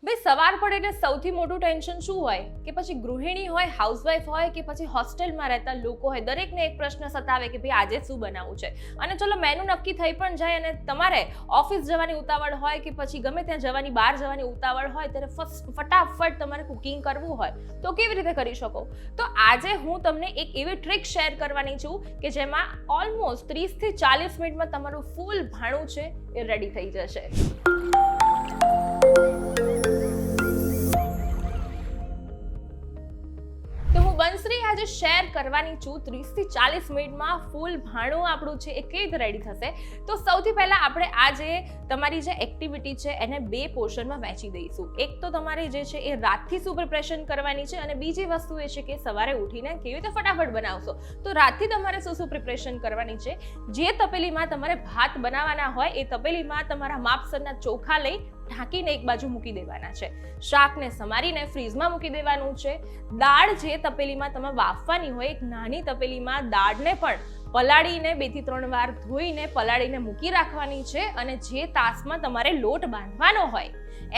ભાઈ સવાર પડે એટલે સૌથી મોટું ટેન્શન શું હોય કે પછી ગૃહિણી હોય, હાઉસવાઈફ હોય કે પછી હોસ્ટેલમાં રહેતા લોકો હોય, દરેકને એક પ્રશ્ન સતાવે કે ભાઈ આજે શું બનાવવું છે. અને ચલો મેનુ નક્કી થઈ પણ જાય અને તમારે ઓફિસ જવાની ઉતાવળ હોય કે પછી ગમે ત્યાં જવાની, બહાર જવાની ઉતાવળ હોય, ત્યારે ફટાફટ તમારે કુકિંગ કરવું હોય તો કેવી રીતે કરી શકો? તો આજે હું તમને એક એવી ટ્રીક શેર કરવાની છું કે જેમાં ઓલમોસ્ટ 30 થી 40 મિનિટમાં તમારું ફૂલ ભાણું છે એ રેડી થઈ જશે. બંસરી આજે શેર કરવાની છું 30 થી 40 મિનિટમાં ફૂલ ભાણું આપણું છે એ કેવી રીતે રેડી થશે. તો સૌથી પહેલા આપણે આજે તમારી જે એક્ટિવિટી છે એને બે પોર્શનમાં વહેંચી દઈશું. એક તો તમારે જે છે એ રાતથી શું પ્રિપરેશન કરવાની છે અને બીજી વસ્તુ એ છે કે સવારે ઉઠીને કેવી રીતે ફટાફટ બનાવશો. તો રાતથી તમારે શું પ્રિપરેશન કરવાની છે. જે તપેલીમાં તમારે ભાત બનાવવાના હોય એ તપેલીમાં તમારા માપસરના ચોખા લઈ ઢાંકીને એક બાજુ મૂકી દેવાના છે. શાકને સમારીને ફ્રીઝમાં મૂકી દેવાનું છે. દાળ જે તપેલીમાં તમે બાફવાની હોય એક નાની તપેલીમાં દાળને પણ પલાળીને 2 થી 3 વાર ધોઈને પલાળીને મૂકી રાખવાની છે. અને જે તાસમાં તમારે લોટ બાંધવાનો હોય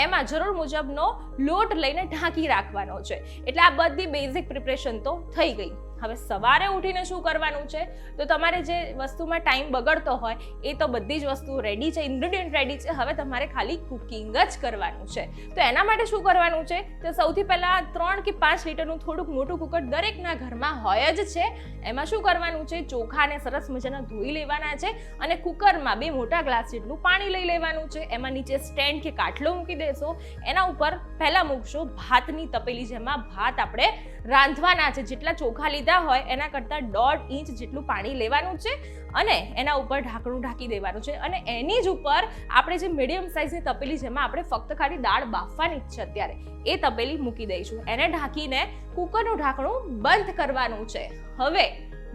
એમાં જરૂર મુજબનો લોટ લઈને ઢાંકી રાખવાનો છે. એટલે આ બધી બેઝિક પ્રિપરેશન તો થઈ ગઈ. હવે સવારે ઉઠીને શું કરવાનું છે? તો તમારે જે વસ્તુમાં ટાઈમ બગડતો હોય એ તો બધી જ વસ્તુ રેડી છે, ઇન્ગ્રેડિયન્ટ રેડી છે. હવે તમારે ખાલી કુકિંગ જ કરવાનું છે. તો એના માટે શું કરવાનું છે? તો સૌથી પહેલા 3 કે 5 લીટરનું થોડુંક મોટું કુકર દરેકના ઘરમાં હોય જ છે. એમાં શું કરવાનું છે? ચોખાને સરસ મજાના ધોઈ લેવાના છે અને કુકરમાં 2 મોટા ગ્લાસ જેટલું પાણી લઈ લેવાનું છે. એમાં નીચે સ્ટેન્ડ કે કાટલો મૂકી દેશો. એના ઉપર પહેલા મૂકશો ભાતની તપેલી, જેમાં ભાત આપણે રાંધવાના છે. જેટલા ચોખા લીધા હોય એના કરતાં 1.5 ઇંચ જેટલું પાણી લેવાનું છે અને એના ઉપર ઢાંકણું ઢાંકી દેવાનું છે. અને એની જ ઉપર આપણે જે મીડિયમ સાઇઝની તપેલી, જેમાં આપણે ફક્ત ખાલી દાળ બાફવાની જ છે અત્યારે, એ તપેલી મૂકી દઈશું. એને ઢાંકીને કુકરનું ઢાંકણું બંધ કરવાનું છે. હવે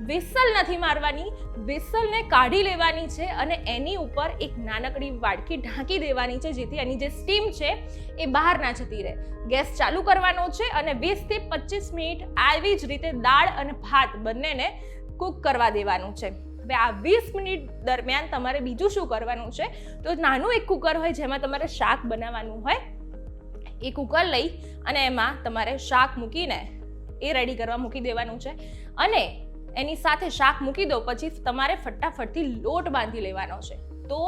વિસલ નથી મારવાની, વિસલને કાઢી લેવાની છે અને એની ઉપર એક નાનકડી વાડકી ઢાંકી દેવાની છે, જેથી એની જે સ્ટીમ છે એ બહાર ના જતી રહે. ગેસ ચાલુ કરવાનો છે અને 20 થી 25 મિનિટ આવી જ રીતે દાળ અને ભાત બંનેને કૂક કરવા દેવાનું છે. હવે આ 20 મિનિટ દરમિયાન તમારે બીજું શું કરવાનું છે? તો નાનું એક કુકર હોય જેમાં તમારે શાક બનાવવાનું હોય, એ કુકર લઈ અને એમાં તમારે શાક મૂકીને એ રેડી કરવા મૂકી દેવાનું છે. અને એની સાથે શાક મૂકી દો પછી તમારે ફટાફટથી લોટ બાંધી લેવાનો છે. તો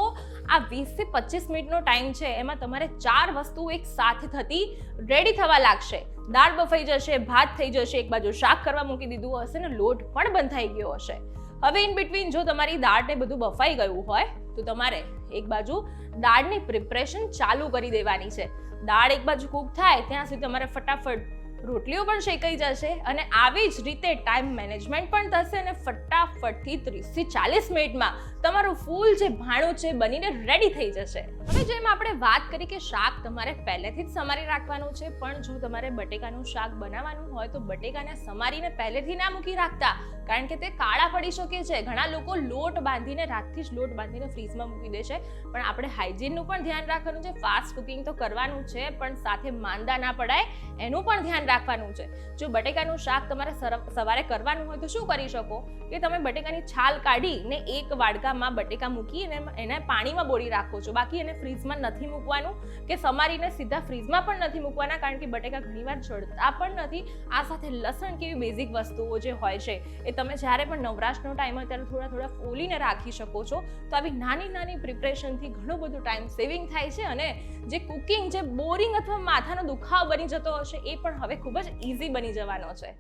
આ 20 થી 25 મિનિટનો ટાઈમ છે, એમાં તમારે 4 વસ્તુ એક સાથે થતી રેડી થવા લાગશે. દાળ બફાઈ જશે, ભાત થઈ જશે, એક બાજુ શાક કરવા મૂકી દીધું હશે ને લોટ પણ બંધાઈ ગયો હશે. હવે ઇન બિટવીન જો તમારી દાળને બધું બફાઈ ગયું હોય તો તમારે એક બાજુ દાળની પ્રિપરેશન ચાલુ કરી દેવાની છે. દાળ એક બાજુ કૂક થાય ત્યાં સુધી તમારે ફટાફટ રોટલીઓ પણ શેકાઈ જશે અને આવી જ રીતે ટાઈમ મેનેજમેન્ટ પણ થશે અને ફટાફટથી 30 થી 40 મિનિટમાં તમારું ફૂલ જે ભાણું છે બનીને રેડી થઈ જશે. હવે જેમ આપણે વાત કરી કે શાક તમારે પહેલેથી જ સમારી રાખવાનું છે, પણ જો તમારે બટેકાનું શાક બનાવવાનું હોય તો બટેકાને સમારીને પહેલેથી ના મૂકી રાખતા, કારણ કે તે કાળા પડી શકે છે. ઘણા લોકો લોટ બાંધીને રાતથી જ લોટ બાંધીને ફ્રીઝમાં મૂકી દે છે, પણ આપણે હાઇજીનનું પણ ધ્યાન રાખવાનું છે. ફાસ્ટ કુકિંગ તો કરવાનું છે, પણ સાથે માંદા ના પડાય એનું પણ ધ્યાન રાખવાનું છે. જો બટેકાનું શાક તમારે સવારે કરવાનું હોય તો શું કરી શકો કે તમે બટેકાની છાલ કાઢીને એક વાડકામાં બટેકા મૂકી અને એને પાણીમાં બોળી રાખો છો. બાકી એને ફ્રીઝમાં નથી મૂકવાનું કે સમારીને સીધા ફ્રીઝમાં પણ નથી મૂકવાના, કારણ કે બટેકા ઘણીવાર જળતા પણ નથી. આ સાથે લસણ કેવી બેઝિક વસ્તુઓ જે હોય છે એ તમે જ્યારે પણ નવરાશનો ટાઈમ હોય ત્યારે થોડા થોડા ફોલીને રાખી શકો છો. તો આવી નાની નાની પ્રિપરેશનથી ઘણું બધું ટાઈમ સેવિંગ થાય છે અને જે કુકિંગ જે બોરિંગ અથવા માથાનો દુખાવો બની જતો હશે એ પણ હવે ખૂબ જ ઇઝી બની જવાનો છે.